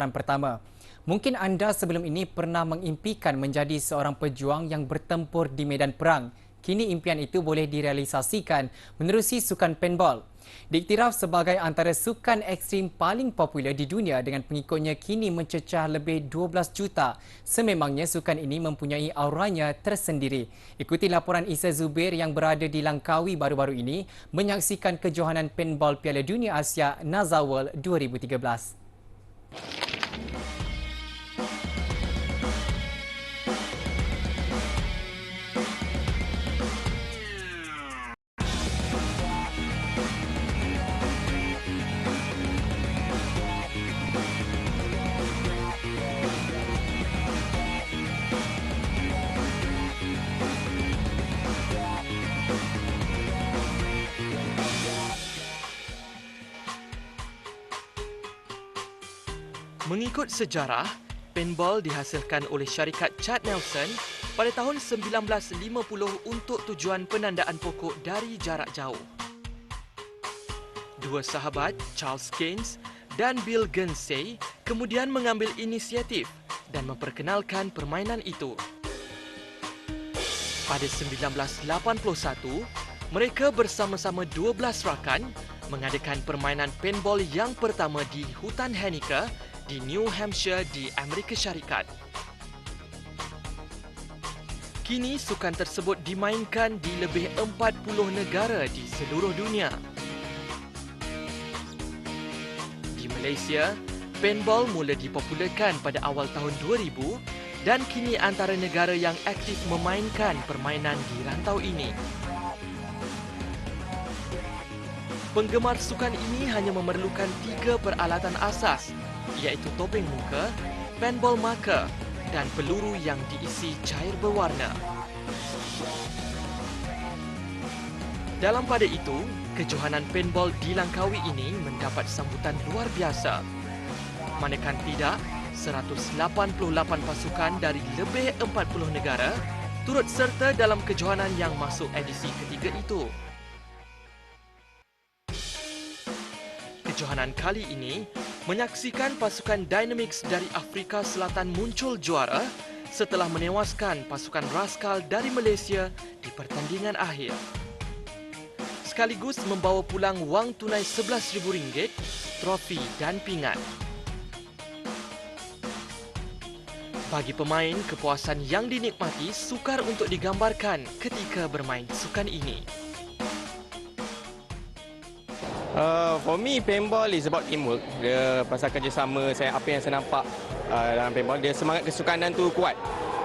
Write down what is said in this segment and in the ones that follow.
kejohanan pertama. Mungkin anda sebelum ini pernah mengimpikan menjadi seorang pejuang yang bertempur di medan perang. Kini impian itu boleh direalisasikan menerusi sukan paintball. Diiktiraf sebagai antara sukan ekstrim paling popular di dunia dengan pengikutnya kini mencecah lebih 12 juta. Sememangnya sukan ini mempunyai auranya tersendiri. Ikuti laporan Isa Zubir yang berada di Langkawi baru-baru ini menyaksikan kejohanan paintball Piala Dunia Asia Nazar World 2013. Mengikut sejarah, paintball dihasilkan oleh syarikat Chad Nelson pada tahun 1950 untuk tujuan penandaan pokok dari jarak jauh. Dua sahabat, Charles Gaines dan Bill Gunsey, kemudian mengambil inisiatif dan memperkenalkan permainan itu. Pada 1981, mereka bersama-sama 12 rakan mengadakan permainan paintball yang pertama di hutan Henniker di New Hampshire di Amerika Syarikat. Kini sukan tersebut dimainkan di lebih 40 negara di seluruh dunia. Di Malaysia, paintball mula dipopularkan pada awal tahun 2000 dan kini antara negara yang aktif memainkan permainan di rantau ini. Penggemar sukan ini hanya memerlukan 3 peralatan asas, iaitu topeng muka, paintball marker dan peluru yang diisi cair berwarna. Dalam pada itu, kejohanan paintball di Langkawi ini mendapat sambutan luar biasa. Manakala tidak, 188 pasukan dari lebih 40 negara turut serta dalam kejohanan yang masuk edisi ketiga itu. Kejohanan kali ini menyaksikan pasukan Dynamics dari Afrika Selatan muncul juara setelah menewaskan pasukan Raskal dari Malaysia di pertandingan akhir. Sekaligus membawa pulang wang tunai RM11,000, trofi dan pingat. Bagi pemain, kepuasan yang dinikmati sukar untuk digambarkan ketika bermain sukan ini. For me, paintball is about teamwork. Dia pasal kerjasama, apa yang saya nampak dalam paintball, dia semangat kesukanan tu kuat.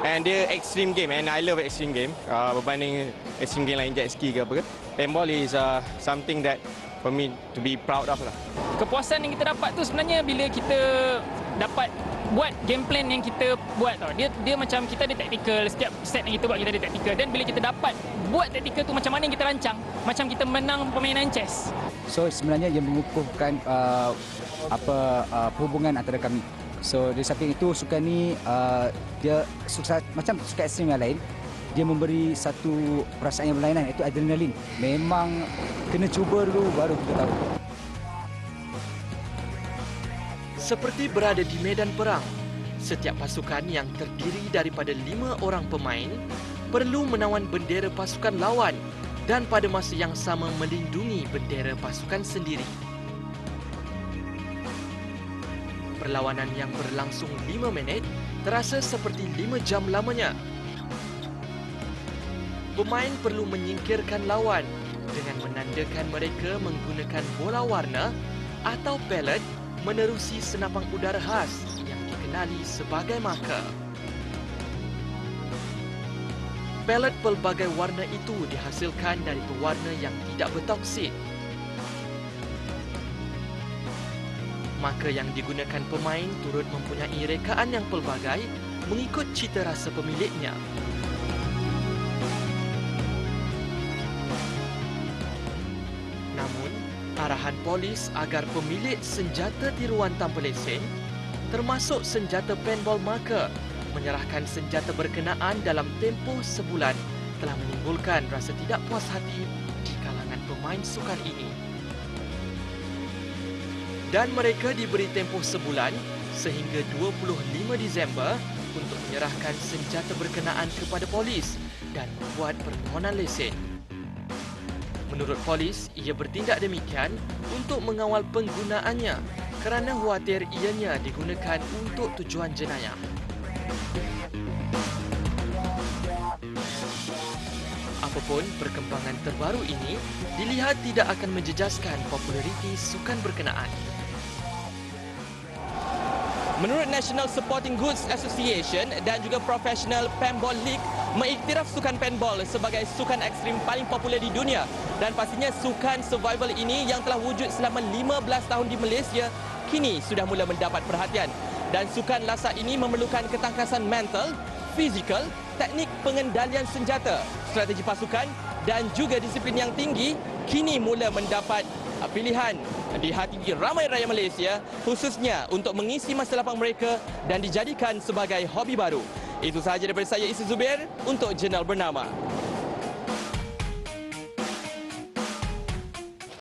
And dia extreme game, and I love extreme game. Berbanding extreme game lain, jet ski ke apa ke. Paintball is something that for me to be proud of lah. Kepuasan yang kita dapat tu sebenarnya bila kita dapat buat game plan yang kita buat tau. Dia macam kita ada taktikal, setiap set yang kita buat kita ada taktikal, dan bila kita dapat buat taktikal tu macam mana yang kita rancang, macam kita menang permainan chess. So sebenarnya yang mengukuhkan perhubungan antara kami. So dari samping itu sukan ni dia macam sukan ekstrim yang lain, dia memberi satu perasaan yang berlainan, iaitu adrenalin. Memang kena cuba dulu baru kita tahu. Seperti berada di medan perang, setiap pasukan yang terdiri daripada 5 orang pemain perlu menawan bendera pasukan lawan dan pada masa yang sama melindungi bendera pasukan sendiri. Perlawanan yang berlangsung 5 minit terasa seperti 5 jam lamanya. Pemain perlu menyingkirkan lawan dengan menandakan mereka menggunakan bola warna atau pellet menerusi senapang udara khas yang dikenali sebagai marker. Pellet pelbagai warna itu dihasilkan dari pewarna yang tidak bertoksid. Marker yang digunakan pemain turut mempunyai rekaan yang pelbagai mengikut cita rasa pemiliknya. Namun, arahan polis agar pemilik senjata tiruan tanpa lesen, termasuk senjata paintball marker, menyerahkan senjata berkenaan dalam tempoh sebulan telah menimbulkan rasa tidak puas hati di kalangan pemain sukan ini. Dan mereka diberi tempoh sebulan sehingga 25 Disember untuk menyerahkan senjata berkenaan kepada polis dan membuat permohonan lesen. Menurut polis, ia bertindak demikian untuk mengawal penggunaannya kerana khawatir ianya digunakan untuk tujuan jenayah. Apapun perkembangan terbaru ini dilihat tidak akan menjejaskan populariti sukan berkenaan. Menurut National Sporting Goods Association dan juga Professional Paintball League mengiktiraf sukan paintball sebagai sukan ekstrim paling popular di dunia, dan pastinya sukan survival ini yang telah wujud selama 15 tahun di Malaysia kini sudah mula mendapat perhatian, dan sukan lasak ini memerlukan ketangkasan mental, fizikal, teknik pengendalian senjata, strategi pasukan dan juga disiplin yang tinggi kini mula mendapat pilihan di hati ramai rakyat Malaysia, khususnya untuk mengisi masa lapang mereka dan dijadikan sebagai hobi baru. Itu sahaja daripada saya, Isa Zubir, untuk Jurnal Bernama.